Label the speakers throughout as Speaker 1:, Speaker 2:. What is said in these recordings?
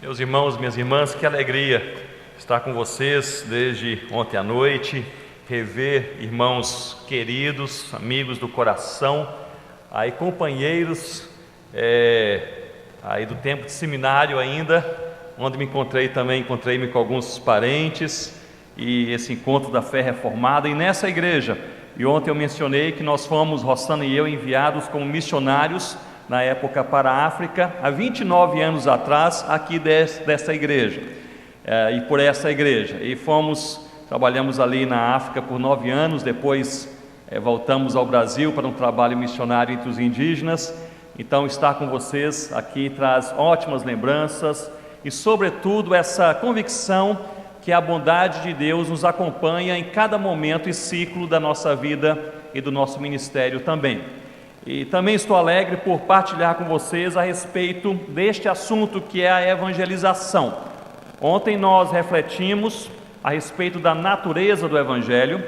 Speaker 1: Meus irmãos, minhas irmãs, que alegria estar com vocês desde ontem à noite, rever irmãos queridos, amigos do coração, aí companheiros aí do tempo de seminário ainda, onde encontrei-me com alguns parentes, e esse encontro da fé reformada, e nessa igreja. E ontem eu mencionei que nós fomos, Rossana e eu, enviados como missionários na época para a África, há 29 anos atrás, aqui dessa igreja, e por essa igreja, e trabalhamos ali na África por 9 anos, depois voltamos ao Brasil para um trabalho missionário entre os indígenas. Então estar com vocês aqui traz ótimas lembranças, e sobretudo essa convicção que a bondade de Deus nos acompanha em cada momento e ciclo da nossa vida e do nosso ministério também. E também estou alegre por partilhar com vocês a respeito deste assunto que é a evangelização. Ontem nós refletimos a respeito da natureza do Evangelho,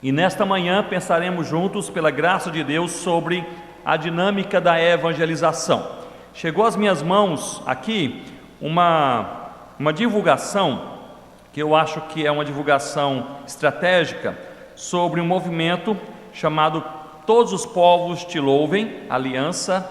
Speaker 1: e nesta manhã pensaremos juntos, pela graça de Deus, sobre a dinâmica da evangelização. Chegou às minhas mãos aqui uma divulgação, que eu acho que é uma divulgação estratégica, sobre um movimento chamado Todos os Povos Te Louvem, aliança,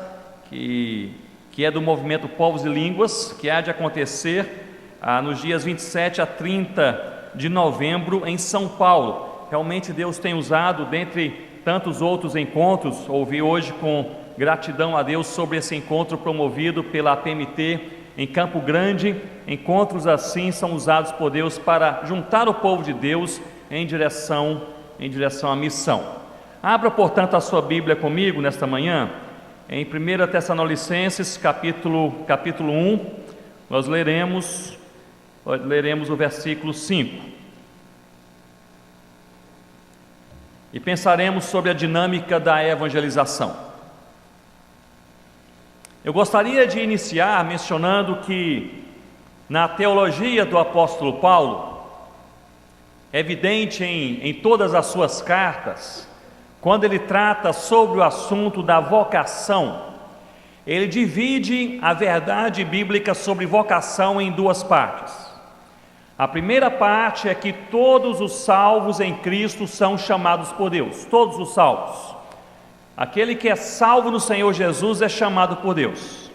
Speaker 1: que é do movimento Povos e Línguas, que há de acontecer nos dias 27 a 30 de novembro em São Paulo. Realmente Deus tem usado, dentre tantos outros encontros, ouvi hoje com gratidão a Deus sobre esse encontro promovido pela APMT em Campo Grande. Encontros assim são usados por Deus para juntar o povo de Deus em direção à missão. Abra, portanto, a sua Bíblia comigo nesta manhã, em 1 Tessalonicenses, capítulo 1, nós leremos o versículo 5. E pensaremos sobre a dinâmica da evangelização. Eu gostaria de iniciar mencionando que, na teologia do apóstolo Paulo, é evidente em todas as suas cartas, quando ele trata sobre o assunto da vocação, ele divide a verdade bíblica sobre vocação em duas partes. A primeira parte é que todos os salvos em Cristo são chamados por Deus, todos os salvos. Aquele que é salvo no Senhor Jesus é chamado por Deus.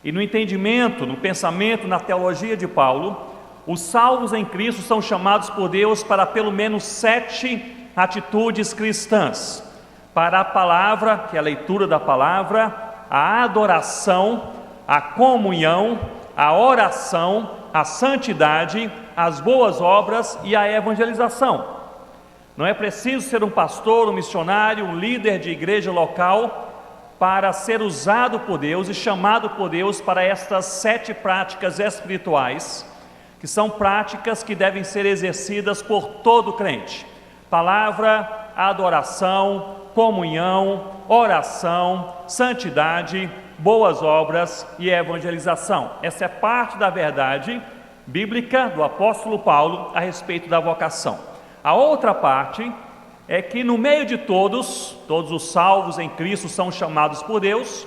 Speaker 1: E no entendimento, no pensamento, na teologia de Paulo, os salvos em Cristo são chamados por Deus para pelo menos 7 atitudes cristãs: para a palavra, que é a leitura da palavra, a adoração, a comunhão, a oração, a santidade, as boas obras e a evangelização. Não é preciso ser um pastor, um missionário, um líder de igreja local para ser usado por Deus e chamado por Deus para estas 7 práticas espirituais, que são práticas que devem ser exercidas por todo crente: palavra, adoração, comunhão, oração, santidade, boas obras e evangelização. Essa é parte da verdade bíblica do apóstolo Paulo a respeito da vocação. A outra parte é que no meio de todos os salvos em Cristo são chamados por Deus.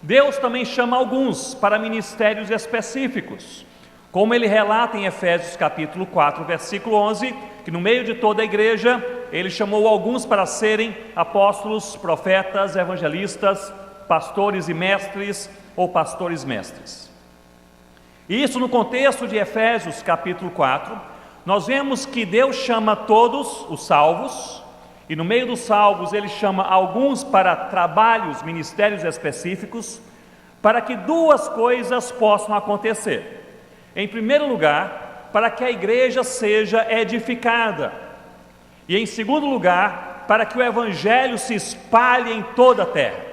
Speaker 1: Deus também chama alguns para ministérios específicos, como ele relata em Efésios capítulo 4, versículo 11, que no meio de toda a igreja ele chamou alguns para serem apóstolos, profetas, evangelistas, pastores e mestres, ou pastores mestres. Isso no contexto de Efésios capítulo 4, nós vemos que Deus chama todos os salvos, e no meio dos salvos ele chama alguns para trabalhos, ministérios específicos, para que 2 coisas possam acontecer. Em primeiro lugar, para que a igreja seja edificada, e em segundo lugar, para que o evangelho se espalhe em toda a terra.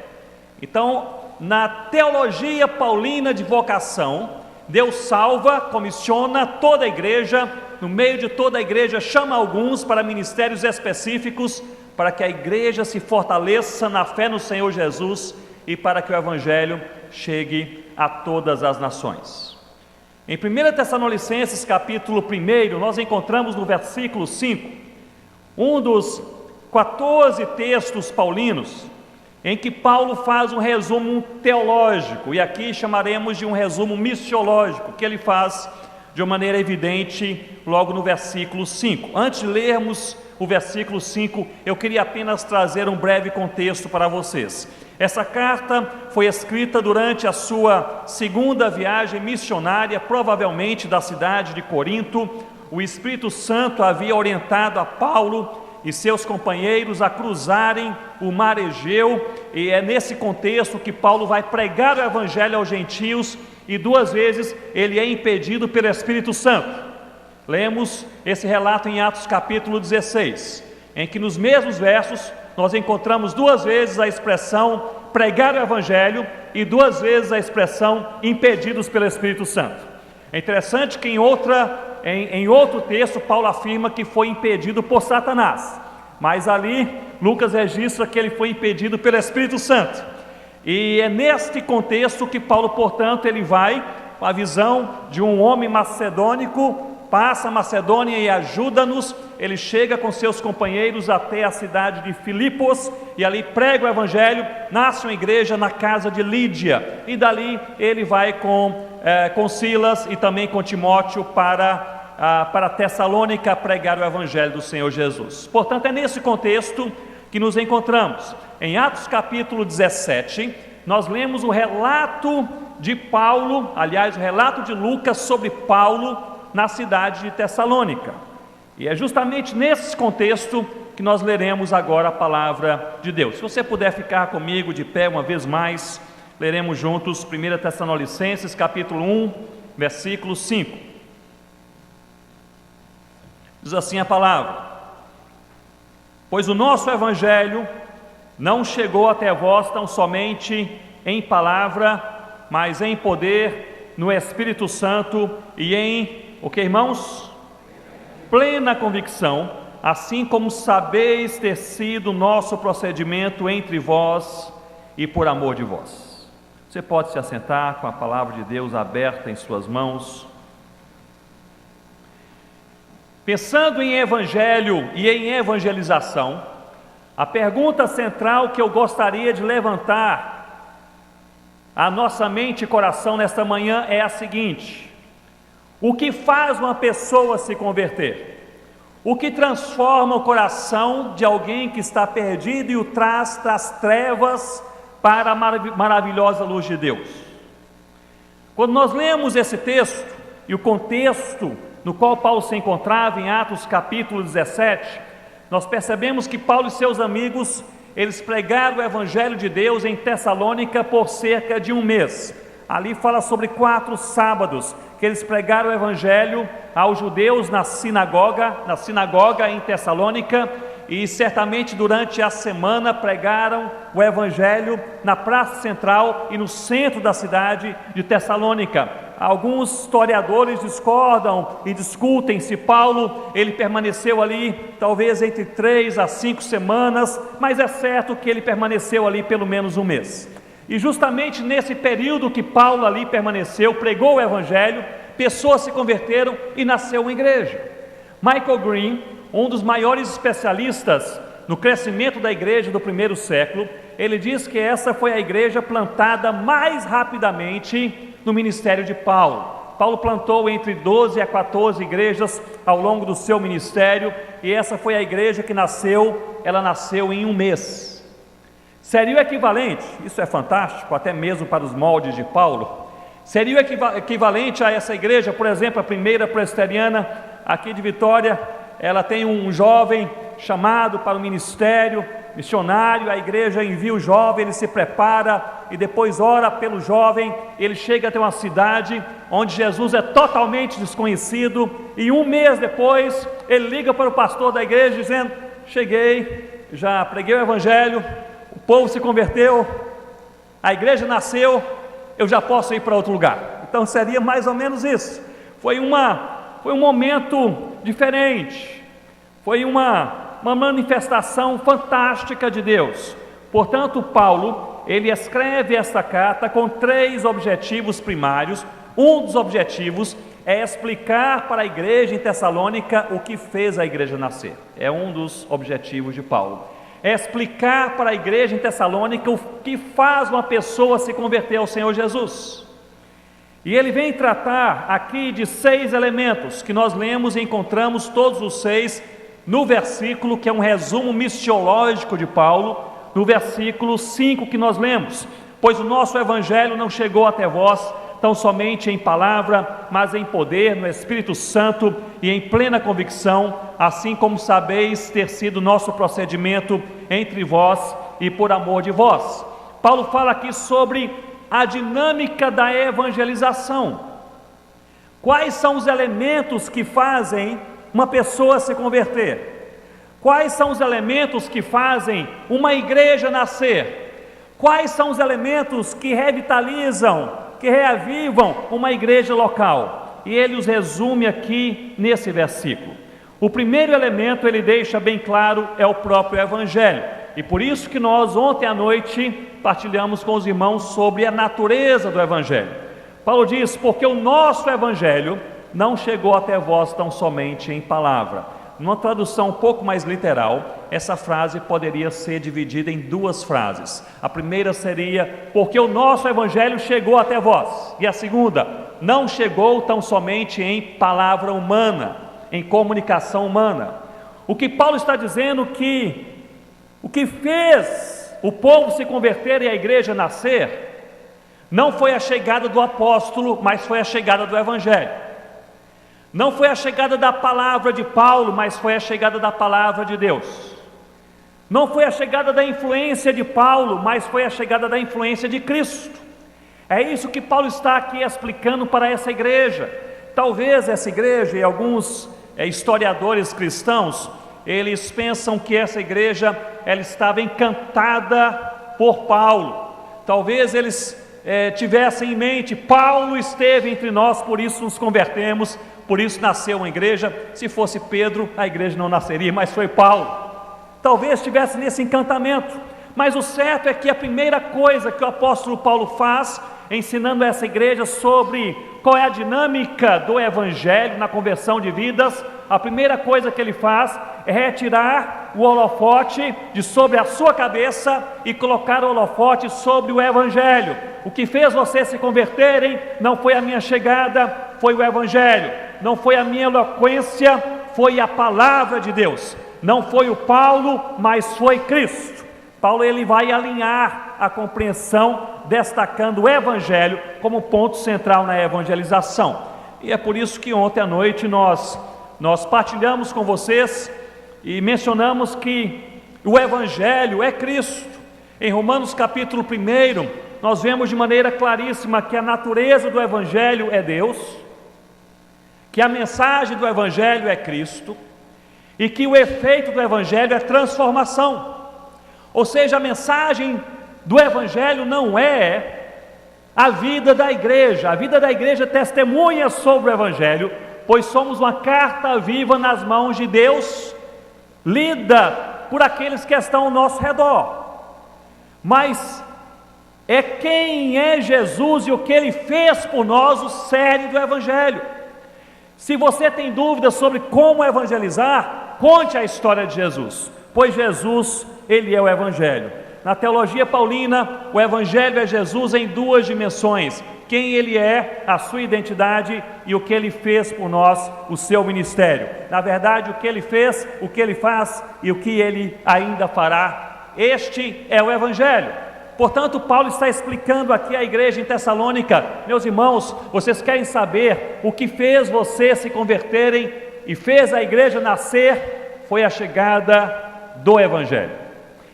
Speaker 1: Então, na teologia paulina de vocação, Deus salva, comissiona toda a igreja, no meio de toda a igreja chama alguns para ministérios específicos, para que a igreja se fortaleça na fé no Senhor Jesus e para que o evangelho chegue a todas as nações. Em 1 Tessalonicenses capítulo 1, nós encontramos no versículo 5, um dos 14 textos paulinos em que Paulo faz um resumo teológico, e aqui chamaremos de um resumo missiológico, que ele faz de uma maneira evidente logo no versículo 5. Antes de lermos o versículo 5, eu queria apenas trazer um breve contexto para vocês. Essa carta foi escrita durante a sua segunda viagem missionária, provavelmente da cidade de Corinto. O Espírito Santo havia orientado a Paulo e seus companheiros a cruzarem o mar Egeu, e é nesse contexto que Paulo vai pregar o evangelho aos gentios, e 2 vezes ele é impedido pelo Espírito Santo. Lemos esse relato em Atos capítulo 16, em que nos mesmos versos nós encontramos 2 vezes a expressão pregar o evangelho e 2 vezes a expressão impedidos pelo Espírito Santo. É interessante que em outro texto Paulo afirma que foi impedido por Satanás, mas ali Lucas registra que ele foi impedido pelo Espírito Santo. E é neste contexto que Paulo, portanto, ele vai com a visão de um homem macedônico, passa a Macedônia e ajuda-nos. Ele chega com seus companheiros até a cidade de Filipos e ali prega o evangelho, nasce uma igreja na casa de Lídia, e dali ele vai com Silas e também com Timóteo para Tessalônica pregar o evangelho do Senhor Jesus. Portanto, é nesse contexto que nos encontramos. Em Atos capítulo 17, nós lemos o relato de Paulo, aliás, o relato de Lucas sobre Paulo na cidade de Tessalônica. E é justamente nesse contexto que nós leremos agora a palavra de Deus. Se você puder ficar comigo de pé uma vez mais, leremos juntos 1 Tessalonicenses capítulo 1, versículo 5. Diz assim a palavra: pois o nosso evangelho não chegou até vós tão somente em palavra, mas em poder, no Espírito Santo e em, o que, irmãos? Plena convicção, assim como sabeis ter sido o nosso procedimento entre vós e por amor de vós. Você pode se assentar com a palavra de Deus aberta em suas mãos. Pensando em evangelho e em evangelização, a pergunta central que eu gostaria de levantar à nossa mente e coração nesta manhã é a seguinte: o que faz uma pessoa se converter? O que transforma o coração de alguém que está perdido e o traz das trevas para a maravilhosa luz de Deus? Quando nós lemos esse texto e o contexto no qual Paulo se encontrava em Atos capítulo 17, nós percebemos que Paulo e seus amigos, eles pregaram o evangelho de Deus em Tessalônica por cerca de 1 mês. Ali fala sobre 4 sábados que eles pregaram o evangelho aos judeus na sinagoga em Tessalônica, e certamente durante a semana pregaram o evangelho na praça central e no centro da cidade de Tessalônica. Alguns historiadores discordam e discutem se Paulo ele permaneceu ali talvez entre 3 a 5 semanas, mas é certo que ele permaneceu ali pelo menos 1 mês. E justamente nesse período que Paulo ali permaneceu, pregou o evangelho, pessoas se converteram e nasceu uma igreja. Michael Green, um dos maiores especialistas no crescimento da igreja do primeiro século, ele diz que essa foi a igreja plantada mais rapidamente no ministério de Paulo. Paulo plantou entre 12 a 14 igrejas ao longo do seu ministério, e essa foi a igreja que nasceu em 1 mês. Seria o equivalente, isso é fantástico, até mesmo para os moldes de Paulo, seria o equivalente a essa igreja, por exemplo, a primeira presbiteriana aqui de Vitória. Ela tem um jovem chamado para o ministério missionário, a igreja envia o jovem, ele se prepara e depois ora pelo jovem, ele chega até uma cidade onde Jesus é totalmente desconhecido, e 1 mês depois ele liga para o pastor da igreja dizendo: cheguei, já preguei o evangelho, o povo se converteu, a igreja nasceu, eu já posso ir para outro lugar. Então seria mais ou menos isso. Foi um momento diferente, foi uma manifestação fantástica de Deus. Portanto, Paulo, ele escreve esta carta com 3 objetivos primários. Um dos objetivos é explicar para a igreja em Tessalônica o que fez a igreja nascer. É um dos objetivos de Paulo. é explicar para a igreja em Tessalônica o que faz uma pessoa se converter ao Senhor Jesus. E ele vem tratar aqui de 6 elementos que nós lemos e encontramos todos os 6 no versículo, que é um resumo missiológico de Paulo, no versículo 5 que nós lemos: pois o nosso evangelho não chegou até vós tão somente em palavra, mas em poder, no Espírito Santo e em plena convicção, assim como sabeis ter sido nosso procedimento entre vós e por amor de vós. Paulo fala aqui sobre a dinâmica da evangelização. Quais são os elementos que fazem uma pessoa se converter? Quais são os elementos que fazem uma igreja nascer? Quais são os elementos que revitalizam, que reavivam uma igreja local? E ele os resume aqui nesse versículo. O primeiro elemento ele deixa bem claro, é o próprio evangelho. E por isso que nós ontem à noite partilhamos com os irmãos sobre a natureza do evangelho. Paulo diz: porque o nosso evangelho não chegou até vós tão somente em palavra. Numa tradução um pouco mais literal, essa frase poderia ser dividida em 2 frases. A primeira seria: porque o nosso evangelho chegou até vós. E a segunda: não chegou tão somente em palavra humana, em comunicação humana. O que Paulo está dizendo que o que fez o povo se converter e a igreja nascer não foi a chegada do apóstolo, mas foi a chegada do evangelho. Não foi a chegada da palavra de Paulo, mas foi a chegada da palavra de Deus. Não foi a chegada da influência de Paulo, mas foi a chegada da influência de Cristo. É isso que Paulo está aqui explicando para essa igreja. Talvez essa igreja, e alguns historiadores cristãos, eles pensam que essa igreja ela estava encantada por Paulo. Talvez eles tivessem em mente: Paulo esteve entre nós, por isso nos convertemos, por isso nasceu uma igreja. Se fosse Pedro, a igreja não nasceria, mas foi Paulo. Talvez estivesse nesse encantamento, mas o certo é que a primeira coisa que o apóstolo Paulo faz, ensinando essa igreja sobre qual é a dinâmica do evangelho na conversão de vidas, a primeira coisa que ele faz é retirar o holofote de sobre a sua cabeça e colocar o holofote sobre o evangelho. O que fez vocês se converterem não foi a minha chegada, foi o evangelho. Não foi a minha eloquência, foi a palavra de Deus. Não foi o Paulo, mas foi Cristo. Paulo ele vai alinhar a compreensão, destacando o evangelho como ponto central na evangelização. E é por isso que ontem à noite nós partilhamos com vocês e mencionamos que o evangelho é Cristo. Em Romanos capítulo 1, nós vemos de maneira claríssima que a natureza do evangelho é Deus, que a mensagem do evangelho é Cristo e que o efeito do evangelho é transformação. Ou seja, a mensagem do evangelho não é a vida da igreja testemunha sobre o evangelho, pois somos uma carta viva nas mãos de Deus, lida por aqueles que estão ao nosso redor. Mas é quem é Jesus e o que Ele fez por nós o cerne do evangelho. Se você tem dúvidas sobre como evangelizar, conte a história de Jesus, pois Jesus, Ele é o evangelho. Na teologia paulina, o evangelho é Jesus em 2 dimensões: quem Ele é, a sua identidade, e o que Ele fez por nós, o seu ministério. Na verdade, o que Ele fez, o que Ele faz e o que Ele ainda fará. Este é o evangelho. Portanto, Paulo está explicando aqui à igreja em Tessalônica: meus irmãos, vocês querem saber o que fez vocês se converterem e fez a igreja nascer? Foi a chegada do evangelho.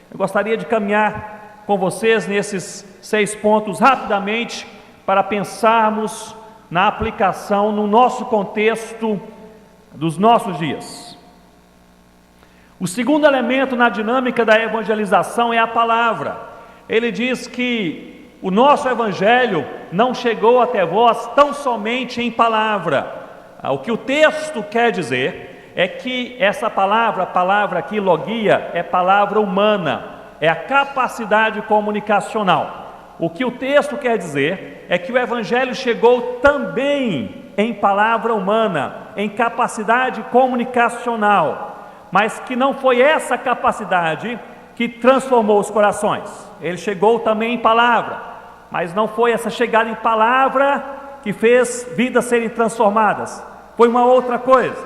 Speaker 1: Eu gostaria de caminhar com vocês nesses 6 pontos rapidamente, para pensarmos na aplicação no nosso contexto dos nossos dias. O segundo elemento na dinâmica da evangelização é a palavra. Ele diz que o nosso evangelho não chegou até vós tão somente em palavra. O que o texto quer dizer é que essa palavra, a palavra aqui, logia, é palavra humana, é a capacidade comunicacional. O que o texto quer dizer é que o evangelho chegou também em palavra humana, em capacidade comunicacional, mas que não foi essa capacidade que transformou os corações. Ele chegou também em palavra, mas não foi essa chegada em palavra que fez vidas serem transformadas, foi uma outra coisa.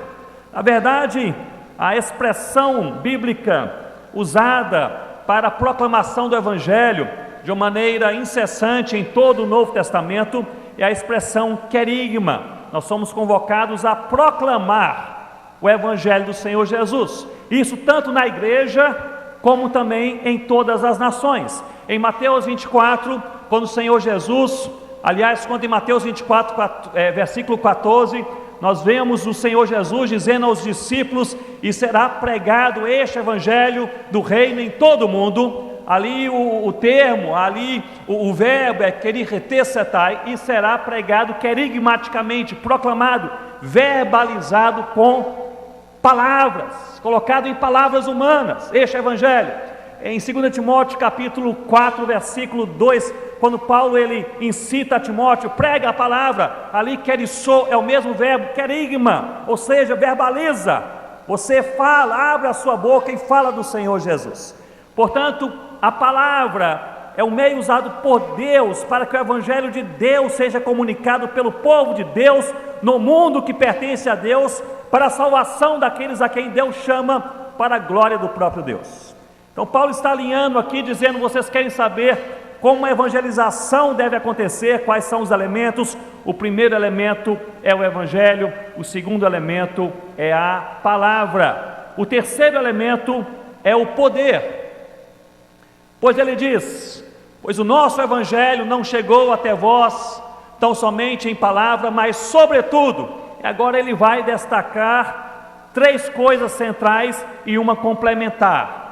Speaker 1: Na verdade, a expressão bíblica usada para a proclamação do Evangelho de uma maneira incessante em todo o Novo Testamento é a expressão querigma. Nós somos convocados a proclamar o Evangelho do Senhor Jesus, isso tanto na igreja como também em todas as nações. Em Mateus 24, quando o Senhor Jesus, quando em Mateus 24, versículo 14, nós vemos o Senhor Jesus dizendo aos discípulos: e será pregado este Evangelho do reino em todo o mundo. Ali o verbo é queriretesetai, e será pregado querigmaticamente, proclamado, verbalizado com palavras, colocado em palavras humanas, este Evangelho. Em 2 Timóteo capítulo 4, versículo 2, quando Paulo ele incita a Timóteo, prega a palavra, ali querissou é o mesmo verbo, querigma, ou seja, verbaliza, você fala, abre a sua boca e fala do Senhor Jesus. Portanto, a palavra é o meio usado por Deus para que o Evangelho de Deus seja comunicado pelo povo de Deus, no mundo que pertence a Deus, para a salvação daqueles a quem Deus chama, para a glória do próprio Deus. Então Paulo está alinhando aqui, dizendo: vocês querem saber como a evangelização deve acontecer, quais são os elementos? O primeiro elemento é o Evangelho, o segundo elemento é a palavra, o terceiro elemento é o poder. Pois ele diz: pois o nosso Evangelho não chegou até vós tão somente em palavra, mas sobretudo, e agora ele vai destacar três coisas centrais e uma complementar.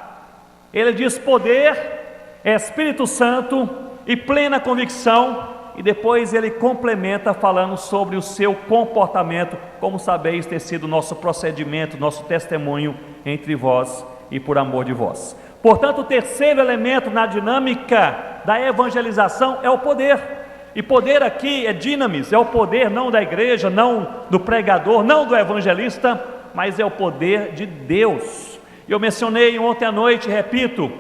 Speaker 1: Ele diz poder, Espírito Santo e plena convicção, e depois ele complementa falando sobre o seu comportamento, como sabeis ter sido nosso procedimento, nosso testemunho entre vós e por amor de vós. Portanto, o terceiro elemento na dinâmica da evangelização é o poder. E poder aqui é dinamis, é o poder não da igreja, não do pregador, não do evangelista, mas é o poder de Deus. Eu mencionei ontem à noite, repito,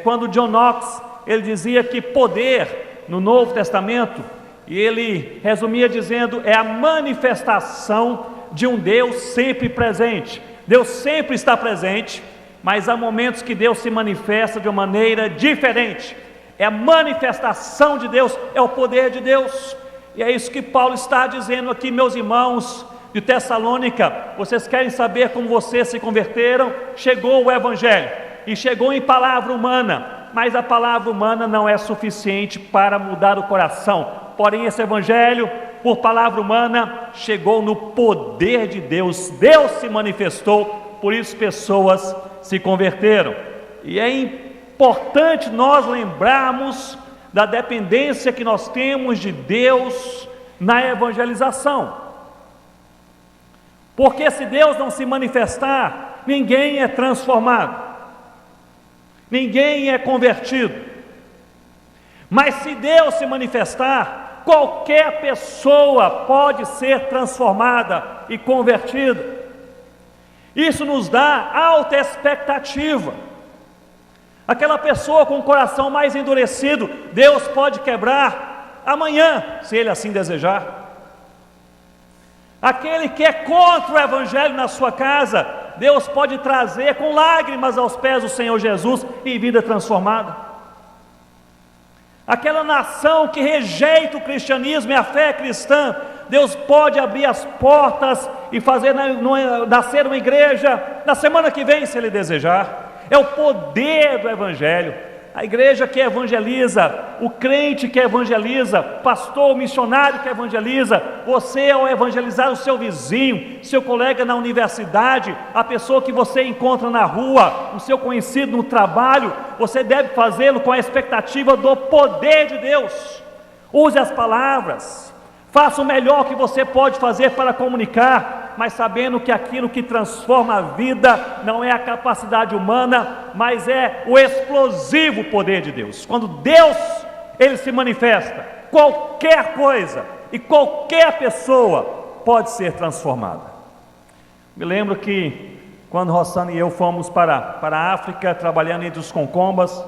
Speaker 1: quando John Knox, ele dizia que poder no Novo Testamento, e ele resumia dizendo, é a manifestação de um Deus sempre presente. Deus sempre está presente, mas há momentos que Deus se manifesta de uma maneira diferente. É a manifestação de Deus, é o poder de Deus. E é isso que Paulo está dizendo aqui, meus irmãos de Tessalônica. Vocês querem saber como vocês se converteram? Chegou o Evangelho, e chegou em palavra humana, mas a palavra humana não é suficiente para mudar o coração. Porém, esse Evangelho, por palavra humana, chegou no poder de Deus. Deus se manifestou, por isso pessoas se converteram. E é importante nós lembrarmos da dependência que nós temos de Deus na evangelização. Porque se Deus não se manifestar, ninguém é transformado, ninguém é convertido. Mas se Deus se manifestar, qualquer pessoa pode ser transformada e convertida. Isso nos dá alta expectativa. Aquela pessoa com o coração mais endurecido, Deus pode quebrar amanhã, se Ele assim desejar. Aquele que é contra o Evangelho na sua casa, Deus pode trazer com lágrimas aos pés do Senhor Jesus e vida transformada. Aquela nação que rejeita o cristianismo e a fé cristã, Deus pode abrir as portas e fazer nascer uma igreja na semana que vem, se Ele desejar. É o poder do Evangelho. A igreja que evangeliza, o crente que evangeliza, pastor, missionário que evangeliza, você ao evangelizar o seu vizinho, seu colega na universidade, a pessoa que você encontra na rua, o seu conhecido no trabalho, você deve fazê-lo com a expectativa do poder de Deus. Use as palavras, faça o melhor que você pode fazer para comunicar, mas sabendo que aquilo que transforma a vida não é a capacidade humana, mas é o explosivo poder de Deus. Quando Deus, Ele se manifesta, qualquer coisa e qualquer pessoa pode ser transformada. Me lembro que quando Rossana e eu fomos para a África, trabalhando entre os concombas.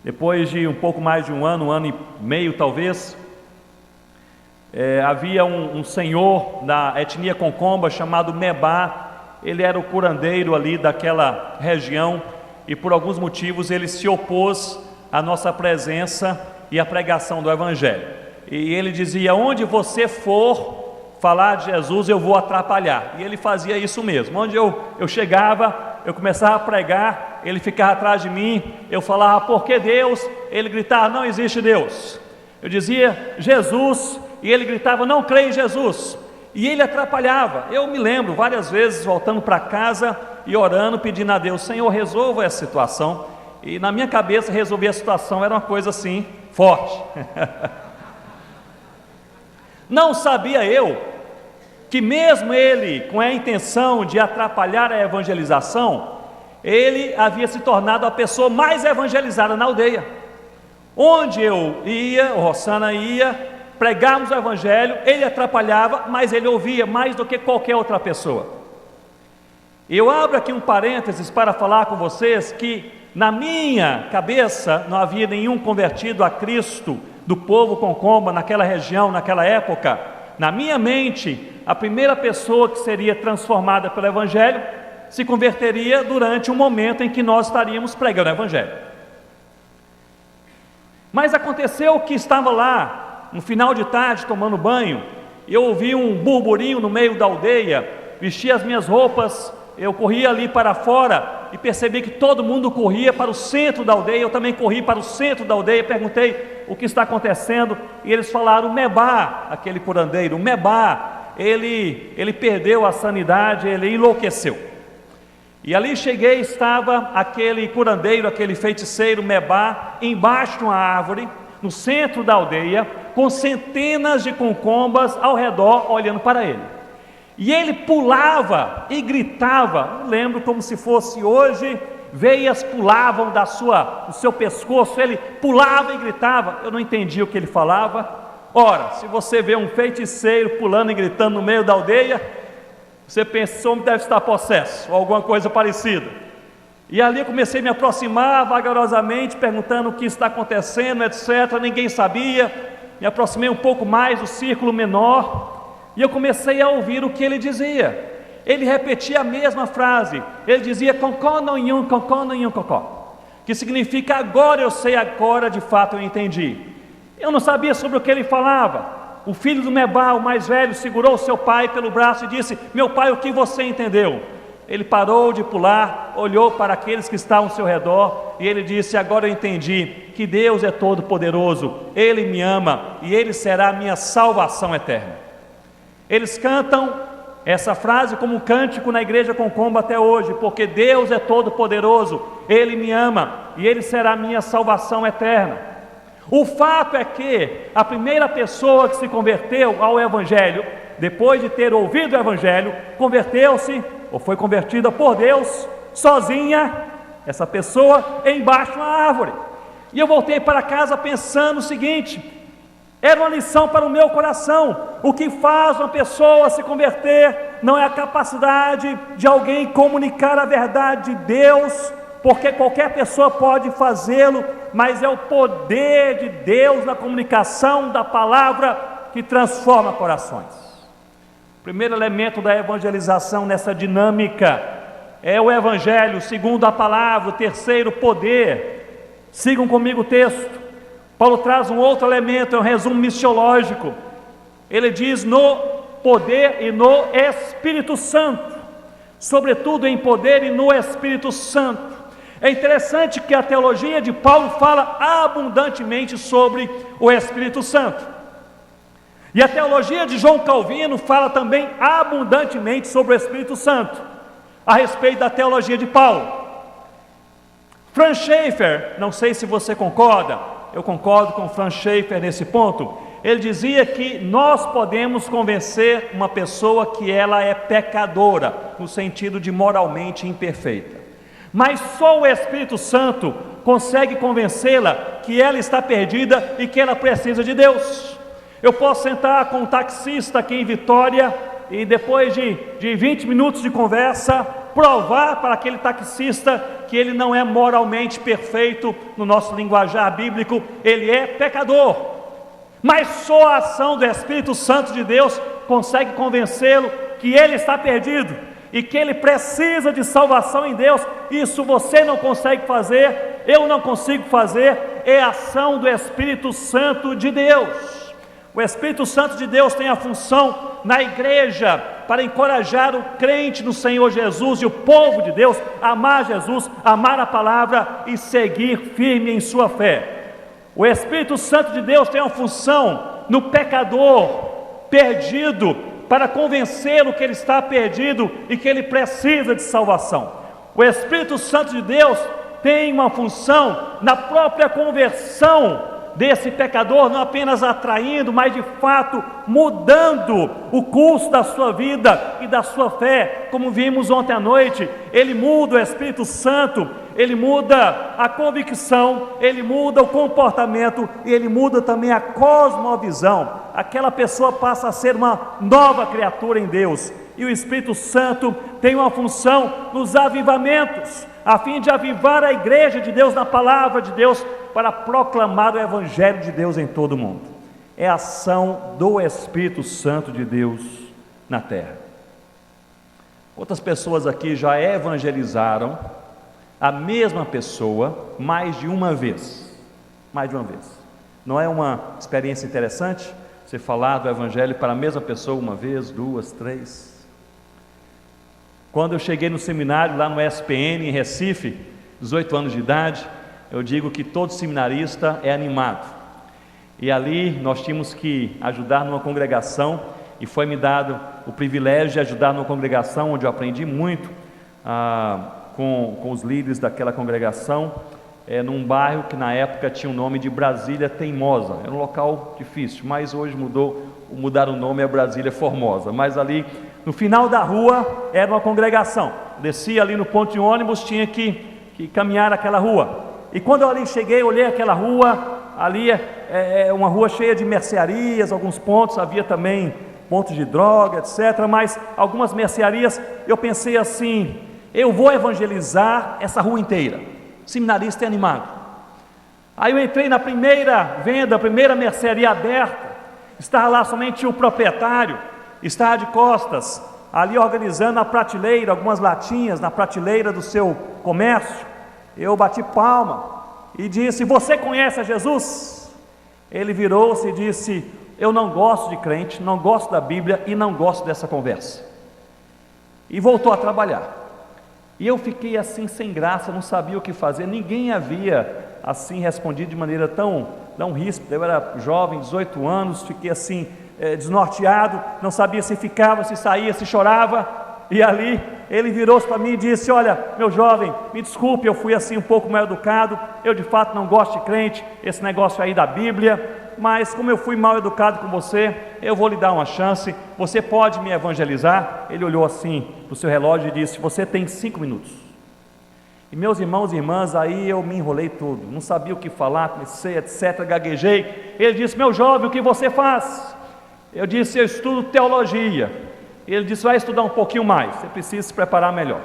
Speaker 1: Depois de um pouco mais de um ano e meio talvez, havia um senhor da etnia concomba chamado Mebá. Ele era o curandeiro ali daquela região e por alguns motivos ele se opôs à nossa presença e à pregação do Evangelho. E ele dizia: onde você for falar de Jesus, eu vou atrapalhar. E ele fazia isso mesmo. Onde eu chegava, eu começava a pregar, ele ficava atrás de mim, eu falava: por que Deus? Ele gritava: não existe Deus. Eu dizia: Jesus, e ele gritava: não creio em Jesus. E ele atrapalhava. Eu me lembro várias vezes voltando para casa e orando, pedindo a Deus: Senhor, resolva essa situação. E na minha cabeça resolver a situação era uma coisa assim, forte. Não sabia eu que mesmo ele, com a intenção de atrapalhar a evangelização, ele havia se tornado a pessoa mais evangelizada na aldeia. Onde eu ia, o Rossana ia, pregávamos o Evangelho, ele atrapalhava, mas ele ouvia mais do que qualquer outra pessoa. Eu abro aqui um parênteses para falar com vocês que na minha cabeça não havia nenhum convertido a Cristo do povo concomba naquela região, naquela época. Na minha mente, a primeira pessoa que seria transformada pelo Evangelho se converteria durante um momento em que nós estaríamos pregando o Evangelho. Mas aconteceu que estava lá, no final de tarde, tomando banho, e eu ouvi um burburinho no meio da aldeia, vesti as minhas roupas, eu corri ali para fora e percebi que todo mundo corria para o centro da aldeia. Eu também corri para o centro da aldeia, perguntei o que está acontecendo, e eles falaram: Mebá, aquele curandeiro, Mebá, ele perdeu a sanidade, ele enlouqueceu. E ali cheguei, estava aquele curandeiro, aquele feiticeiro Mebá, embaixo de uma árvore, no centro da aldeia, com centenas de concombas ao redor, olhando para ele. E ele pulava e gritava, lembro como se fosse hoje, veias pulavam do seu pescoço, ele pulava e gritava. Eu não entendia o que ele falava. Ora, se você vê um feiticeiro pulando e gritando no meio da aldeia, você pensa: esse homem deve estar possesso, ou alguma coisa parecida. E ali eu comecei a me aproximar vagarosamente, perguntando o que está acontecendo, etc. Ninguém sabia. Me aproximei um pouco mais do círculo menor, e eu comecei a ouvir o que ele dizia. Ele repetia a mesma frase. Ele dizia: concó não yun, concó, que significa agora eu sei, agora de fato eu entendi. Eu não sabia sobre o que ele falava. O filho do Mebá, o mais velho, segurou seu pai pelo braço e disse: meu pai, o que você entendeu? Ele parou de pular, olhou para aqueles que estavam ao seu redor e ele disse: agora eu entendi que Deus é todo poderoso, Ele me ama e Ele será a minha salvação eterna. Eles cantam essa frase como um cântico na igreja concomba até hoje, porque Deus é todo poderoso, Ele me ama e Ele será a minha salvação eterna. O fato é que a primeira pessoa que se converteu ao Evangelho, depois de ter ouvido o Evangelho, converteu-se, ou foi convertida por Deus, sozinha, essa pessoa embaixo de uma árvore. E eu voltei para casa pensando o seguinte: era uma lição para o meu coração. O que faz uma pessoa se converter não é a capacidade de alguém comunicar a verdade de Deus, porque qualquer pessoa pode fazê-lo, mas é o poder de Deus na comunicação da palavra que transforma corações. O primeiro elemento da evangelização nessa dinâmica é o Evangelho segundo a palavra. O terceiro, poder. Sigam comigo o texto. Paulo traz um outro elemento, é um resumo missiológico. Ele diz: no poder e no Espírito Santo, sobretudo em poder e no Espírito Santo. É interessante que a teologia de Paulo fala abundantemente sobre o Espírito Santo. E a teologia de João Calvino fala também abundantemente sobre o Espírito Santo, a respeito da teologia de Paulo. Franz Schaeffer, não sei se você concorda, eu concordo com Franz Schaeffer nesse ponto. Ele dizia que nós podemos convencer uma pessoa que ela é pecadora, no sentido de moralmente imperfeita, mas só o Espírito Santo consegue convencê-la que ela está perdida e que ela precisa de Deus. Eu posso sentar com um taxista aqui em Vitória e depois de 20 minutos de conversa, provar para aquele taxista que ele não é moralmente perfeito, no nosso linguajar bíblico, ele é pecador. Mas só a ação do Espírito Santo de Deus consegue convencê-lo que ele está perdido e que ele precisa de salvação em Deus. Isso você não consegue fazer, eu não consigo fazer, é a ação do Espírito Santo de Deus. O Espírito Santo de Deus tem a função na igreja para encorajar o crente no Senhor Jesus e o povo de Deus a amar Jesus, amar a palavra e seguir firme em sua fé. O Espírito Santo de Deus tem uma função no pecador perdido para convencê-lo que ele está perdido e que ele precisa de salvação. O Espírito Santo de Deus tem uma função na própria conversão desse pecador, não apenas atraindo, mas de fato mudando o curso da sua vida e da sua fé, como vimos ontem à noite. Ele muda, o Espírito Santo, ele muda a convicção, ele muda o comportamento e ele muda também a cosmovisão. Aquela pessoa passa a ser uma nova criatura em Deus. E o Espírito Santo tem uma função nos avivamentos, a fim de avivar a igreja de Deus na palavra de Deus, para proclamar o Evangelho de Deus em todo o mundo. É a ação do Espírito Santo de Deus na terra. Outras pessoas aqui já evangelizaram a mesma pessoa mais de uma vez. Mais de uma vez. Não é uma experiência interessante você falar do Evangelho para a mesma pessoa uma vez, duas, três? Quando eu cheguei no seminário lá no SPN em Recife, 18 anos de idade, eu digo que todo seminarista é animado. E ali nós tínhamos que ajudar numa congregação, e foi-me dado o privilégio de ajudar numa congregação onde eu aprendi muito com os líderes daquela congregação, num bairro que na época tinha o nome de Brasília Teimosa. Era um local difícil, mas hoje mudaram o nome, é Brasília Formosa. Mas ali no final da rua era uma congregação. Descia ali no ponto de ônibus, tinha que caminhar aquela rua. E quando eu ali cheguei, olhei aquela rua, ali é uma rua cheia de mercearias, alguns pontos, havia também pontos de droga, etc. Mas algumas mercearias, eu pensei assim, eu vou evangelizar essa rua inteira. Seminarista é animado. Aí eu entrei na primeira venda, a primeira mercearia aberta, estava lá somente o proprietário, estava de costas, ali organizando a prateleira, algumas latinhas na prateleira do seu comércio. Eu bati palma e disse: você conhece a Jesus? Ele virou-se e disse: eu não gosto de crente, não gosto da Bíblia e não gosto dessa conversa. E voltou a trabalhar. E eu fiquei assim sem graça, não sabia o que fazer. Ninguém havia assim respondido de maneira tão ríspida. Eu era jovem, 18 anos, fiquei assim desnorteado, não sabia se ficava, se saía, se chorava. E ali ele virou-se para mim e disse: olha, meu jovem, me desculpe, eu fui assim um pouco mal educado, eu de fato não gosto de crente, esse negócio aí da Bíblia, mas como eu fui mal educado com você, eu vou lhe dar uma chance, você pode me evangelizar? Ele olhou assim para o seu relógio e disse: você tem 5 minutos. E meus irmãos e irmãs, aí eu me enrolei todo, não sabia o que falar, comecei, etc, gaguejei. Ele disse: meu jovem, o que você faz? Eu disse: eu estudo teologia. Ele disse: vai estudar um pouquinho mais, você precisa se preparar melhor.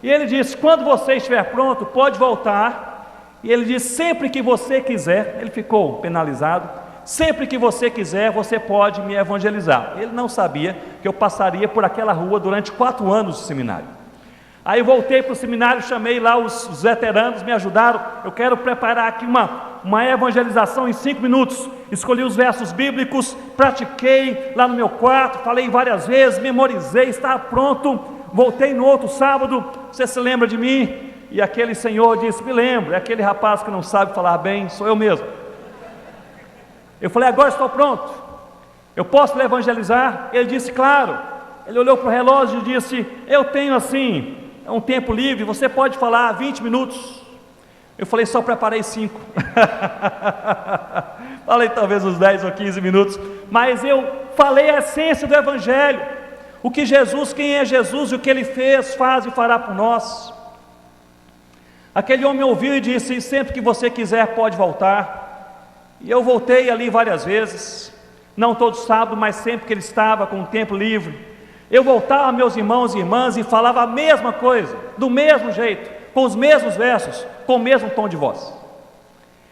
Speaker 1: E ele disse: quando você estiver pronto, pode voltar. E ele disse: sempre que você quiser. Ele ficou penalizado. Sempre que você quiser, você pode me evangelizar. Ele não sabia que eu passaria por aquela rua durante 4 anos de seminário. Aí eu voltei para o seminário, chamei lá os veteranos, me ajudaram. Eu quero preparar aqui uma evangelização em 5 minutos. Escolhi os versos bíblicos, pratiquei lá no meu quarto, falei várias vezes, memorizei, estava pronto. Voltei no outro sábado: você se lembra de mim? E aquele senhor disse: me lembro, é aquele rapaz que não sabe falar bem, sou eu mesmo. Eu falei: agora estou pronto, eu posso lhe evangelizar? Ele disse: claro. Ele olhou para o relógio e disse: eu tenho assim um tempo livre, você pode falar 20 minutos. Eu falei: só preparei 5. Falei talvez uns 10 ou 15 minutos, mas eu falei a essência do Evangelho, o que Jesus, quem é Jesus e o que Ele fez, faz e fará por nós. Aquele homem ouviu e disse: sempre que você quiser pode voltar. E eu voltei ali várias vezes, não todo sábado, mas sempre que ele estava com o tempo livre. Eu voltava, meus irmãos e irmãs, e falava a mesma coisa, do mesmo jeito, com os mesmos versos, com o mesmo tom de voz.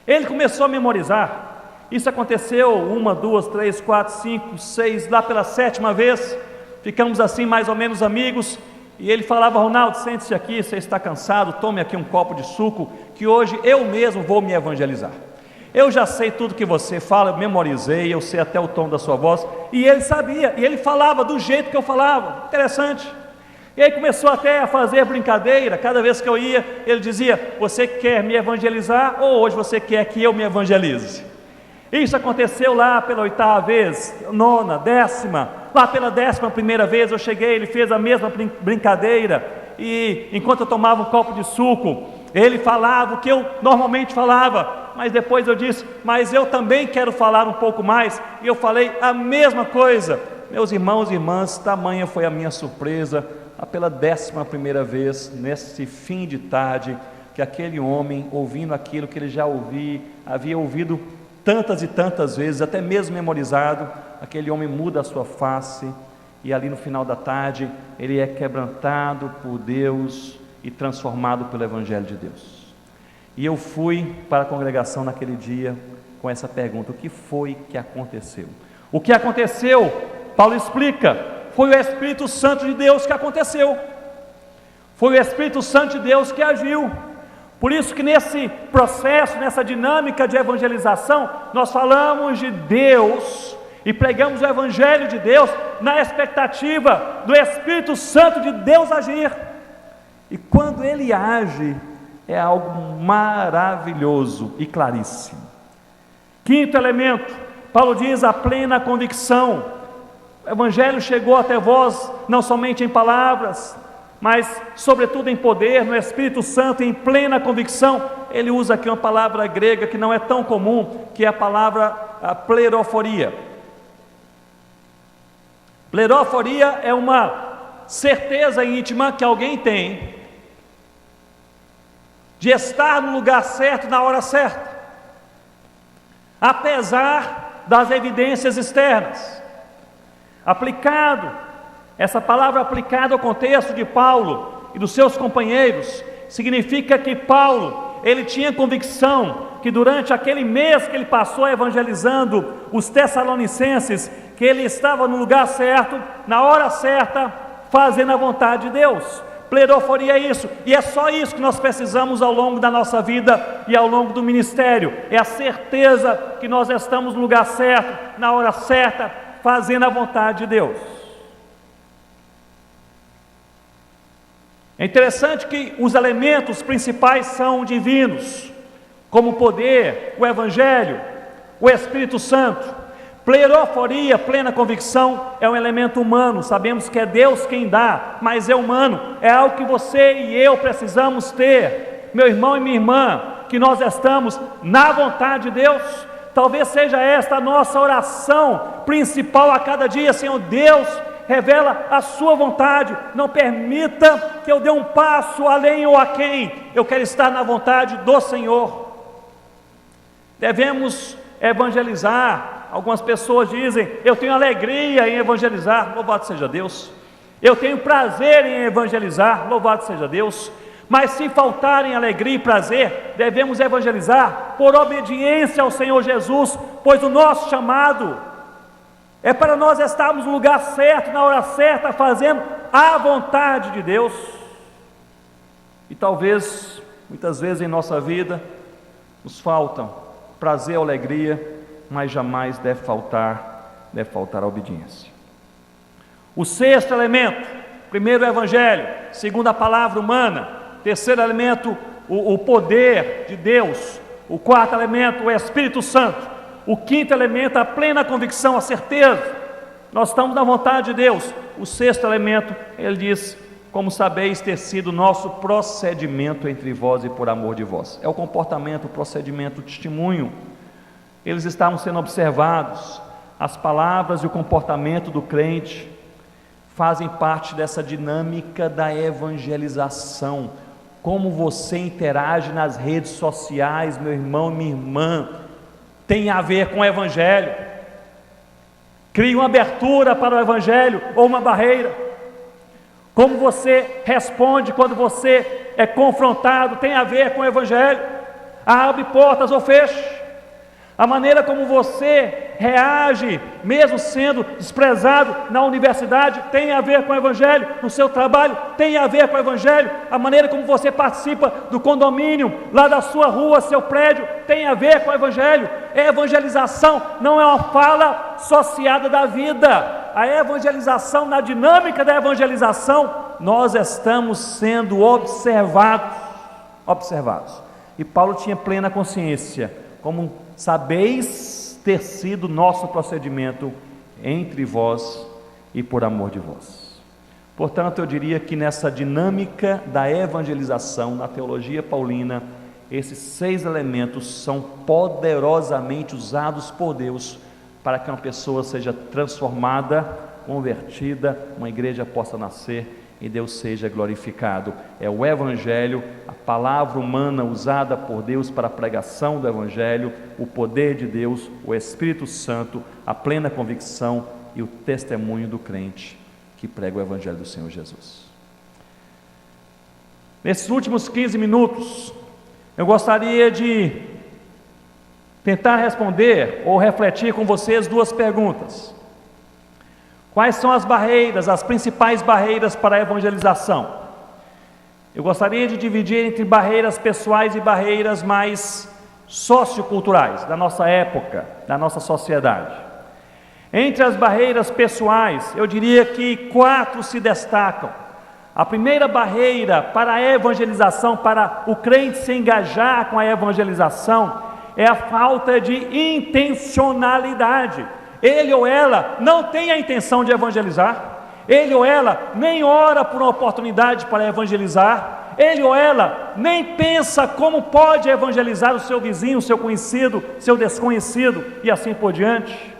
Speaker 1: Ele começou a memorizar. Isso aconteceu 1, 2, 3, 4, 5, 6, lá pela 7ª vez. Ficamos assim mais ou menos amigos. E ele falava: Ronaldo, sente-se aqui, você está cansado, tome aqui um copo de suco, que hoje eu mesmo vou me evangelizar. Eu já sei tudo que você fala, eu memorizei, eu sei até o tom da sua voz. E ele sabia, e ele falava do jeito que eu falava. Interessante. E aí começou até a fazer brincadeira. Cada vez que eu ia, ele dizia: você quer me evangelizar ou hoje você quer que eu me evangelize? Isso aconteceu lá pela 8ª vez, 9ª, 10ª. Lá pela 11ª vez eu cheguei, ele fez a mesma brincadeira. E enquanto eu tomava um copo de suco, ele falava o que eu normalmente falava. Mas depois eu disse: mas eu também quero falar um pouco mais. E eu falei a mesma coisa. Meus irmãos e irmãs, tamanha foi a minha surpresa, pela 11ª vez, nesse fim de tarde, que aquele homem, ouvindo aquilo que ele já havia ouvido tantas e tantas vezes, até mesmo memorizado, aquele homem muda a sua face, e ali no final da tarde, ele é quebrantado por Deus e transformado pelo Evangelho de Deus. E eu fui para a congregação naquele dia com essa pergunta: o que foi que aconteceu? O que aconteceu, Paulo explica, foi o Espírito Santo de Deus que aconteceu. Foi o Espírito Santo de Deus que agiu. Por isso que nesse processo, nessa dinâmica de evangelização, nós falamos de Deus e pregamos o Evangelho de Deus na expectativa do Espírito Santo de Deus agir. E quando Ele age, é algo maravilhoso e claríssimo. 5º elemento, Paulo diz: a plena convicção. O Evangelho chegou até vós não somente em palavras, mas sobretudo em poder, no Espírito Santo, em plena convicção. Ele usa aqui uma palavra grega que não é tão comum, que é a palavra pleroforia. Pleroforia é uma certeza íntima que alguém tem de estar no lugar certo, na hora certa, apesar das evidências externas. Essa palavra aplicada ao contexto de Paulo e dos seus companheiros, significa que Paulo, ele tinha convicção que durante aquele mês que ele passou evangelizando os Tessalonicenses, que ele estava no lugar certo, na hora certa, fazendo a vontade de Deus. Pleroforia é isso, e é só isso que nós precisamos ao longo da nossa vida e ao longo do ministério, é a certeza que nós estamos no lugar certo, na hora certa, fazendo a vontade de Deus. É interessante que os elementos principais são divinos, como o poder, o Evangelho, o Espírito Santo. Pleroforia, plena convicção, é um elemento humano. Sabemos que é Deus quem dá, mas é humano, é algo que você e eu precisamos ter, meu irmão e minha irmã, que nós estamos na vontade de Deus. Talvez seja esta a nossa oração principal a cada dia: Senhor Deus, revela a sua vontade, não permita que eu dê um passo além ou aquém, eu quero estar na vontade do Senhor. Devemos evangelizar. Algumas pessoas dizem: eu tenho alegria em evangelizar. Louvado seja Deus. Eu tenho prazer em evangelizar. Louvado seja Deus. Mas se faltarem alegria e prazer, devemos evangelizar por obediência ao Senhor Jesus, pois o nosso chamado é para nós estarmos no lugar certo, na hora certa, fazendo a vontade de Deus. E talvez, muitas vezes em nossa vida, nos faltam prazer ou alegria, mas jamais deve faltar a obediência. O 6º elemento: primeiro o Evangelho, segundo a palavra humana, terceiro elemento, o poder de Deus, o 4º elemento, o Espírito Santo, o 5º elemento, a plena convicção, a certeza, nós estamos na vontade de Deus. O 6º elemento, ele diz: como sabeis ter sido o nosso procedimento entre vós e por amor de vós. É o comportamento, o procedimento, o testemunho. Eles estavam sendo observados. As palavras e o comportamento do crente fazem parte dessa dinâmica da evangelização. Como você interage nas redes sociais, meu irmão e minha irmã, tem a ver com o Evangelho. Cria uma abertura para o Evangelho ou uma barreira.
Speaker 2: Como você responde quando você é confrontado tem a ver com o Evangelho. Abre portas ou fecha. A maneira como você reage, mesmo sendo desprezado na universidade, tem a ver com o Evangelho. No seu trabalho, tem a ver com o Evangelho. A maneira como você participa do condomínio, lá da sua rua, seu prédio, tem a ver com o Evangelho. Evangelização não é uma fala associada da vida. A evangelização, na dinâmica da evangelização, nós estamos sendo observados. E Paulo tinha plena consciência, como sabeis ter sido nosso procedimento entre vós e por amor de vós. Portanto, eu diria que nessa dinâmica da evangelização, na teologia paulina, esses 6 elementos são poderosamente usados por Deus para que uma pessoa seja transformada, convertida, uma igreja possa nascer e Deus seja glorificado. É o Evangelho, a palavra humana usada por Deus para a pregação do Evangelho, o poder de Deus, o Espírito Santo, a plena convicção e o testemunho do crente que prega o Evangelho do Senhor Jesus. Nesses últimos 15 minutos, eu gostaria de tentar responder ou refletir com vocês 2 perguntas. Quais são as barreiras, as principais barreiras para a evangelização? Eu gostaria de dividir entre barreiras pessoais e barreiras mais socioculturais, da nossa época, da nossa sociedade. Entre as barreiras pessoais, eu diria que 4 se destacam. A primeira barreira para a evangelização, para o crente se engajar com a evangelização, é a falta de intencionalidade. Ele ou ela não tem a intenção de evangelizar, ele ou ela nem ora por uma oportunidade para evangelizar, ele ou ela nem pensa como pode evangelizar o seu vizinho, o seu conhecido, seu desconhecido e assim por diante.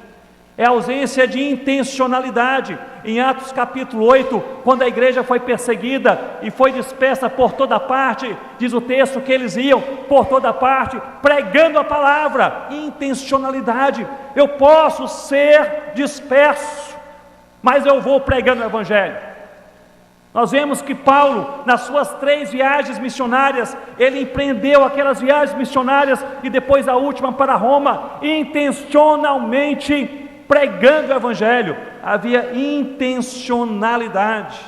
Speaker 2: É a ausência de intencionalidade. Em Atos capítulo 8, quando a igreja foi perseguida e foi dispersa por toda parte, diz o texto que eles iam por toda parte, pregando a palavra. Intencionalidade. Eu posso ser disperso, mas eu vou pregando o Evangelho. Nós vemos que Paulo, nas suas 3 viagens missionárias, ele empreendeu aquelas viagens missionárias e depois a última para Roma, intencionalmente pregando o Evangelho. Havia intencionalidade.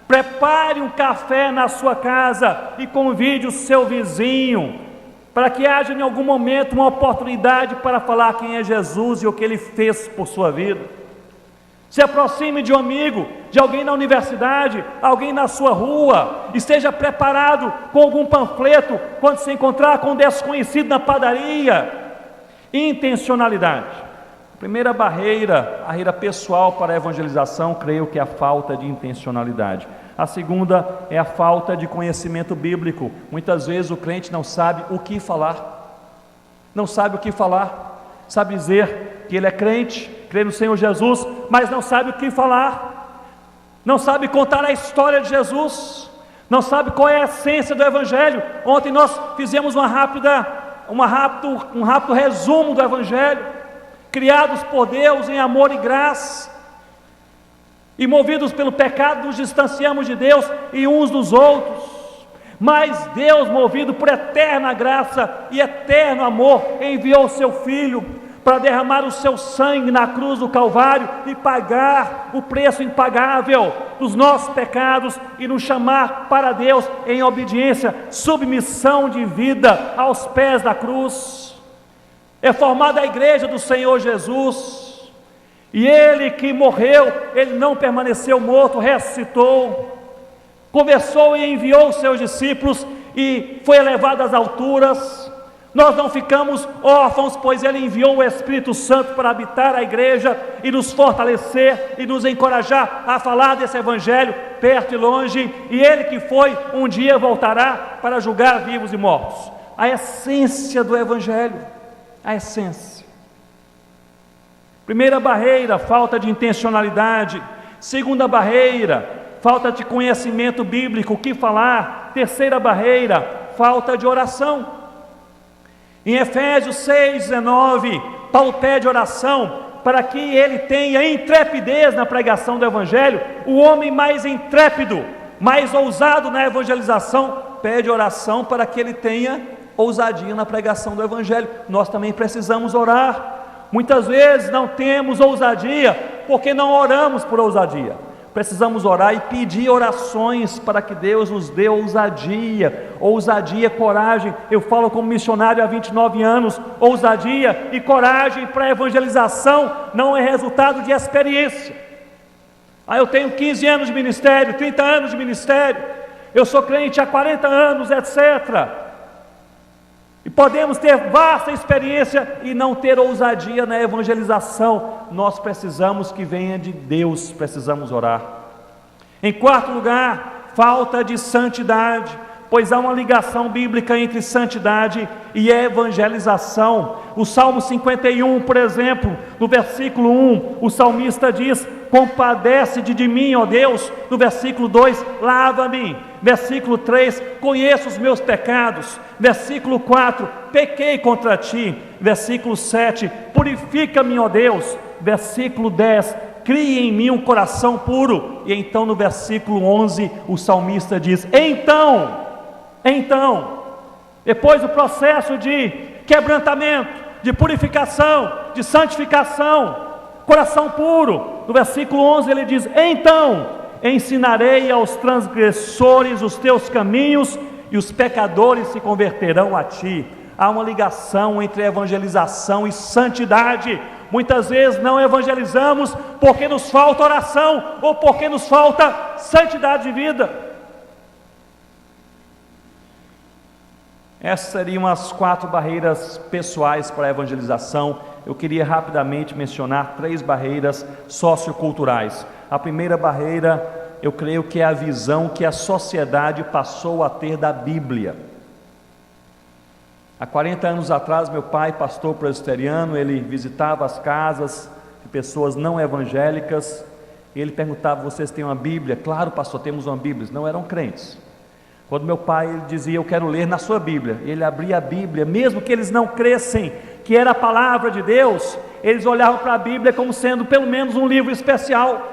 Speaker 2: Prepare um café na sua casa e convide o seu vizinho, para que haja em algum momento uma oportunidade para falar quem é Jesus e o que Ele fez por sua vida. Se aproxime de um amigo, de alguém na universidade, alguém na sua rua, esteja preparado com algum panfleto, quando se encontrar com um desconhecido na padaria. Intencionalidade. Primeira barreira pessoal para a evangelização, creio que é a falta de intencionalidade. A segunda é a falta de conhecimento bíblico. Muitas vezes o crente não sabe o que falar, sabe dizer que ele é crente, crê no Senhor Jesus, mas não sabe o que falar, não sabe contar a história de Jesus, não sabe qual é a essência do Evangelho. Ontem nós fizemos um rápido resumo do Evangelho. Criados por Deus em amor e graça, e movidos pelo pecado nos distanciamos de Deus e uns dos outros, mas Deus, movido por eterna graça e eterno amor, enviou o seu Filho para derramar o seu sangue na cruz do Calvário e pagar o preço impagável dos nossos pecados e nos chamar para Deus em obediência, submissão de vida aos pés da cruz. É formada a igreja do Senhor Jesus, e Ele que morreu, Ele não permaneceu morto, ressuscitou, conversou e enviou os seus discípulos, e foi elevado às alturas. Nós não ficamos órfãos, pois Ele enviou o Espírito Santo para habitar a igreja, e nos fortalecer, e nos encorajar a falar desse Evangelho, perto e longe, e Ele que foi, um dia voltará para julgar vivos e mortos. A essência do Evangelho. A essência. Primeira barreira, falta de intencionalidade. Segunda barreira, falta de conhecimento bíblico, o que falar. Terceira barreira, falta de oração. Em Efésios 6:19, Paulo pede oração para que ele tenha intrepidez na pregação do Evangelho. O homem mais intrépido mais ousado na evangelização, pede oração para que ele tenha ousadia na pregação do Evangelho. Nós também precisamos orar. Muitas vezes não temos ousadia porque não oramos por ousadia. Precisamos orar e pedir orações para que Deus nos dê ousadia, coragem. Eu falo como missionário há 29 anos, ousadia e coragem para a evangelização não é resultado de experiência. Eu tenho 15 anos de ministério, 30 anos de ministério, eu sou crente há 40 anos, etc. E podemos ter vasta experiência e não ter ousadia na evangelização. Nós precisamos que venha de Deus, precisamos orar. Em quarto lugar, falta de santidade, pois há uma ligação bíblica entre santidade e evangelização. O Salmo 51, por exemplo, no versículo 1, o salmista diz: compadece-te de mim, ó Deus. No versículo 2, lava-me. Versículo 3, conheço os meus pecados. Versículo 4, pequei contra ti. Versículo 7, purifica-me, ó Deus. Versículo 10, cria em mim um coração puro. E então no versículo 11, o salmista diz: então, depois do processo de quebrantamento, de purificação, de santificação, coração puro, no versículo 11 ele diz: então ensinarei aos transgressores os teus caminhos, e os pecadores se converterão a ti. Há uma ligação entre evangelização e santidade. Muitas vezes não evangelizamos porque nos falta oração, ou porque nos falta santidade de vida. Essas seriam as 4 barreiras pessoais para a evangelização. Eu queria rapidamente mencionar 3 barreiras socioculturais. A primeira barreira, eu creio que é a visão que a sociedade passou a ter da Bíblia. Há 40 anos atrás, meu pai, pastor presbiteriano, ele visitava as casas de pessoas não evangélicas, e ele perguntava: vocês têm uma Bíblia? Claro, pastor, temos uma Bíblia. Eles não eram crentes. Quando meu pai, ele dizia: eu quero ler na sua Bíblia, ele abria a Bíblia, mesmo que eles não crescem que era a palavra de Deus, eles olhavam para a Bíblia como sendo pelo menos um livro especial.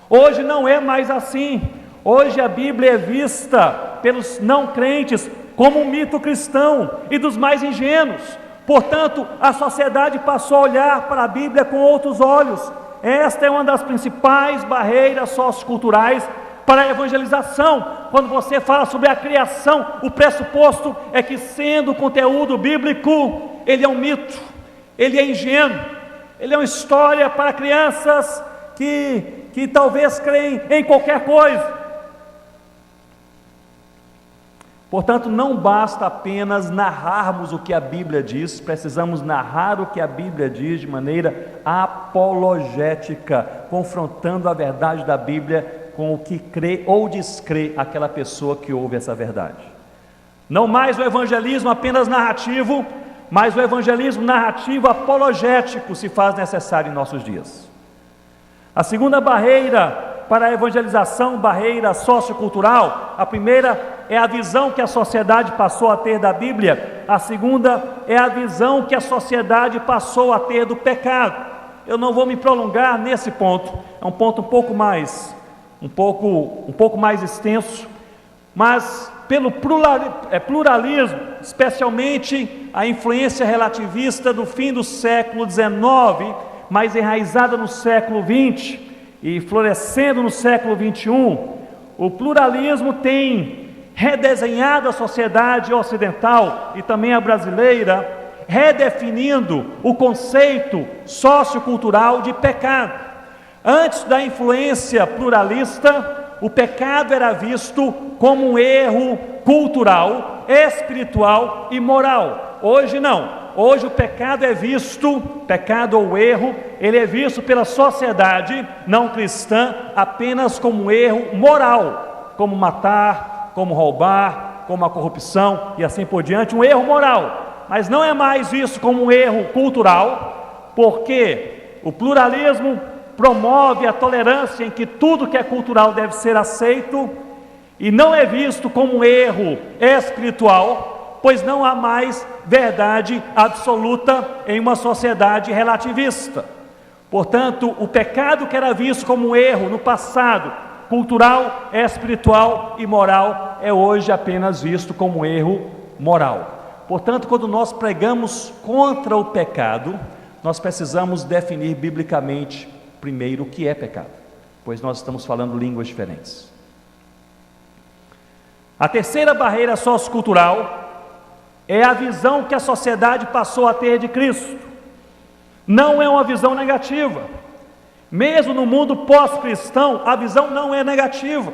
Speaker 2: Hoje não é mais assim. Hoje a Bíblia é vista pelos não crentes como um mito cristão e dos mais ingênuos. Portanto, a sociedade passou a olhar para a Bíblia com outros olhos. Esta é uma das principais barreiras socioculturais para a evangelização. Quando você fala sobre a criação, o pressuposto é que, sendo conteúdo bíblico, ele é um mito, ele é ingênuo, ele é uma história para crianças que talvez creem em qualquer coisa. Portanto, não basta apenas narrarmos o que a Bíblia diz, precisamos narrar o que a Bíblia diz de maneira apologética, confrontando a verdade da Bíblia com o que crê ou descrê aquela pessoa que ouve essa verdade. Não mais o evangelismo apenas narrativo, mas o evangelismo narrativo apologético se faz necessário em nossos dias. A segunda barreira para a evangelização, barreira sociocultural, a primeira é a visão que a sociedade passou a ter da Bíblia, a segunda é a visão que a sociedade passou a ter do pecado. Eu não vou me prolongar nesse ponto, é um ponto um pouco mais extenso, mas pelo pluralismo, especialmente a influência relativista do fim do século XIX, mais enraizada no século XX e florescendo no século XXI, o pluralismo tem redesenhado a sociedade ocidental e também a brasileira, redefinindo o conceito sociocultural de pecado. Antes da influência pluralista, o pecado era visto como um erro cultural, espiritual e moral. Hoje não. Hoje o pecado é visto, pecado ou erro, ele é visto pela sociedade não cristã apenas como um erro moral, como matar, como roubar, como a corrupção e assim por diante, um erro moral. Mas não é mais visto como um erro cultural, porque o pluralismo promove a tolerância em que tudo que é cultural deve ser aceito, e não é visto como um erro espiritual, pois não há mais verdade absoluta em uma sociedade relativista. Portanto, o pecado que era visto como um erro no passado, cultural, espiritual e moral é hoje apenas visto como erro moral. Portanto, quando nós pregamos contra o pecado, nós precisamos definir biblicamente primeiro o que é pecado, pois nós estamos falando línguas diferentes. A terceira barreira sociocultural é a visão que a sociedade passou a ter de Cristo. Não é uma visão negativa. Mesmo no mundo pós-cristão, a visão não é negativa.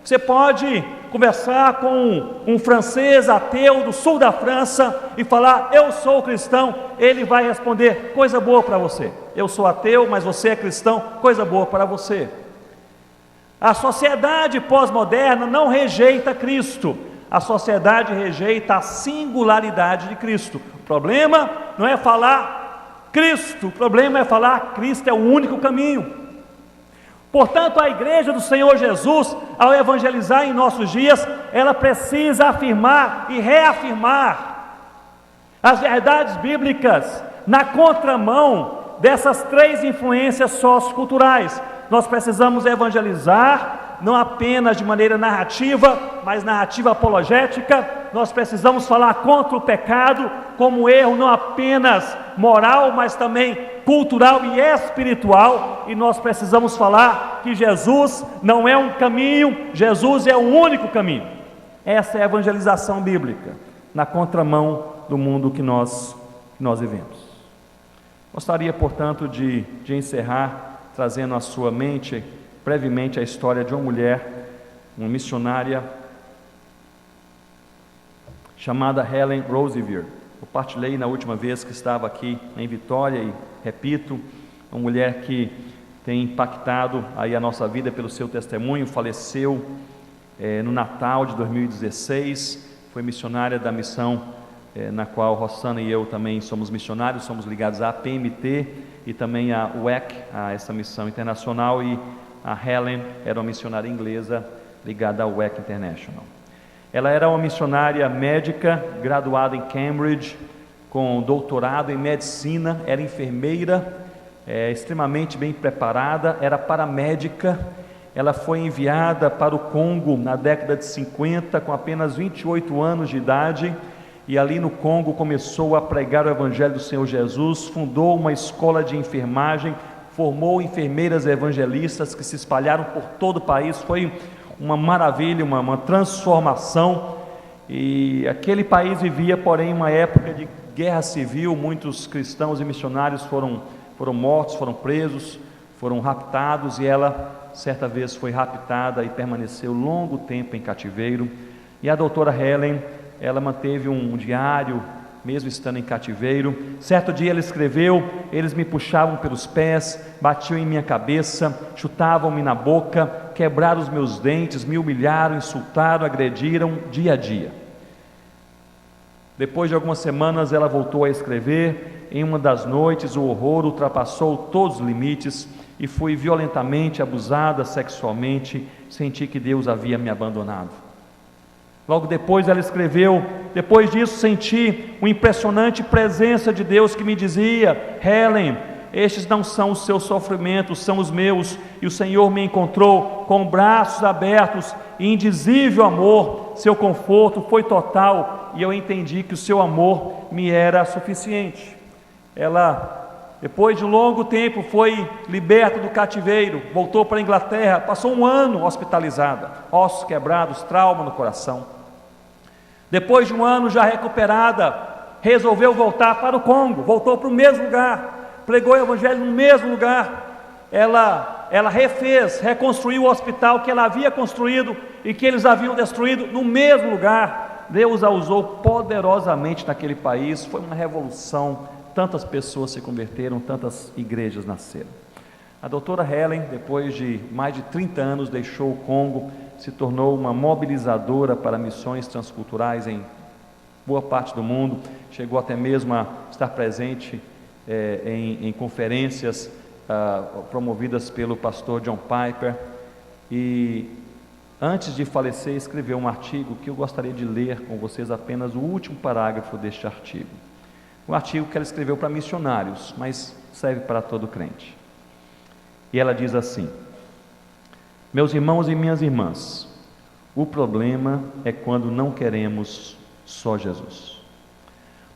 Speaker 2: Você pode conversar com um francês ateu do sul da França e falar: eu sou cristão. Ele vai responder: coisa boa para você. Eu sou ateu, mas você é cristão, coisa boa para você. A sociedade pós-moderna não rejeita Cristo. A sociedade rejeita a singularidade de Cristo. O problema não é falar Cristo, o problema é falar Cristo é o único caminho. Portanto, a igreja do Senhor Jesus, ao evangelizar em nossos dias, ela precisa afirmar e reafirmar as verdades bíblicas na contramão dessas três influências socioculturais. Nós precisamos evangelizar não apenas de maneira narrativa, mas narrativa apologética. Nós precisamos falar contra o pecado como erro não apenas moral, mas também cultural e espiritual. E nós precisamos falar que Jesus não é um caminho, Jesus é o único caminho. Essa é a evangelização bíblica, na contramão do mundo que nós vivemos. Gostaria, portanto, de encerrar trazendo à sua mente brevemente a história de uma mulher, uma missionária chamada Helen Roseveare. Eu partilhei na última vez que estava aqui em Vitória e repito, uma mulher que tem impactado aí a nossa vida pelo seu testemunho. Faleceu no Natal de 2016, foi missionária da missão na qual Rossana e eu também somos missionários, somos ligados à PMT e também à WEC, a essa missão internacional, e a Helen era uma missionária inglesa ligada à WEC International. Ela era uma missionária médica, graduada em Cambridge, com doutorado em medicina, era enfermeira, extremamente bem preparada, era paramédica. Ela foi enviada para o Congo na década de 50, com apenas 28 anos de idade, e ali no Congo começou a pregar o Evangelho do Senhor Jesus, fundou uma escola de enfermagem, formou enfermeiras evangelistas que se espalharam por todo o país. Foi uma maravilha, uma transformação, e aquele país vivia, porém, uma época de guerra civil. Muitos cristãos e missionários foram mortos, foram presos, foram raptados, e ela, certa vez, foi raptada e permaneceu longo tempo em cativeiro. E a doutora Helen, ela manteve um diário, mesmo estando em cativeiro. Certo dia ela escreveu: eles me puxavam pelos pés, batiam em minha cabeça, chutavam-me na boca, quebraram os meus dentes, me humilharam, insultaram, agrediram dia a dia. Depois de algumas semanas ela voltou a escrever: em uma das noites o horror ultrapassou todos os limites e fui violentamente abusada sexualmente, senti que Deus havia me abandonado. Logo depois ela escreveu: depois disso senti uma impressionante presença de Deus que me dizia: Helen, estes não são os seus sofrimentos, são os meus, e o Senhor me encontrou com braços abertos e indizível amor. Seu conforto foi total e eu entendi que o seu amor me era suficiente. Ela, depois de um longo tempo, foi liberta do cativeiro, voltou para a Inglaterra, passou um ano hospitalizada, ossos quebrados, trauma no coração. Depois de um ano já recuperada, resolveu voltar para o Congo, voltou para o mesmo lugar, pregou o Evangelho no mesmo lugar. Ela reconstruiu o hospital que ela havia construído e que eles haviam destruído no mesmo lugar. Deus a usou poderosamente naquele país, foi uma revolução, tantas pessoas se converteram, tantas igrejas nasceram. A doutora Helen, depois de mais de 30 anos, deixou o Congo, se tornou uma mobilizadora para missões transculturais em boa parte do mundo, chegou até mesmo a estar presente em conferências promovidas pelo pastor John Piper, e antes de falecer escreveu um artigo que eu gostaria de ler com vocês apenas o último parágrafo deste artigo. Um artigo que ela escreveu para missionários, mas serve para todo crente. E ela diz assim: Meus irmãos e minhas irmãs, o problema é quando não queremos só Jesus.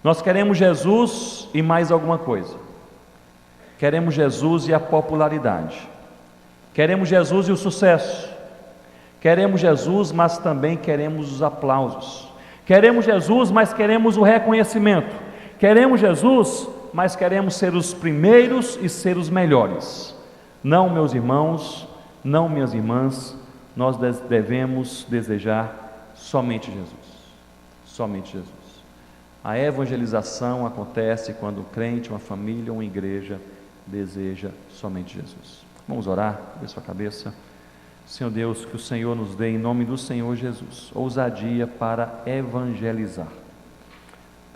Speaker 2: Nós queremos Jesus e mais alguma coisa. Queremos Jesus e a popularidade. Queremos Jesus e o sucesso. Queremos Jesus, mas também queremos os aplausos. Queremos Jesus, mas queremos o reconhecimento. Queremos Jesus, mas queremos ser os primeiros e ser os melhores. Não, meus irmãos, não, minhas irmãs, nós devemos desejar somente Jesus. Somente Jesus. A evangelização acontece quando um crente, uma família, uma igreja deseja somente Jesus. Vamos orar, sobre sua cabeça. Senhor Deus, que o Senhor nos dê, em nome do Senhor Jesus, ousadia para evangelizar.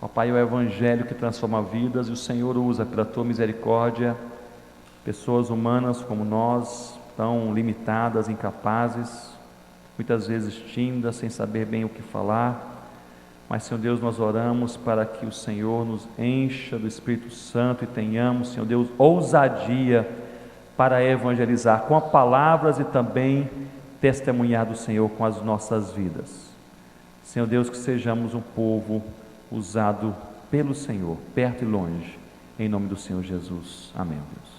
Speaker 2: Papai, é o Evangelho que transforma vidas, e o Senhor usa, pela Tua misericórdia, pessoas humanas como nós, tão limitadas, incapazes, muitas vezes tímidas, sem saber bem o que falar, mas, Senhor Deus, nós oramos para que o Senhor nos encha do Espírito Santo e tenhamos, Senhor Deus, ousadia para evangelizar com as palavras e também testemunhar do Senhor com as nossas vidas. Senhor Deus, que sejamos um povo usado pelo Senhor, perto e longe, em nome do Senhor Jesus. Amém, Deus.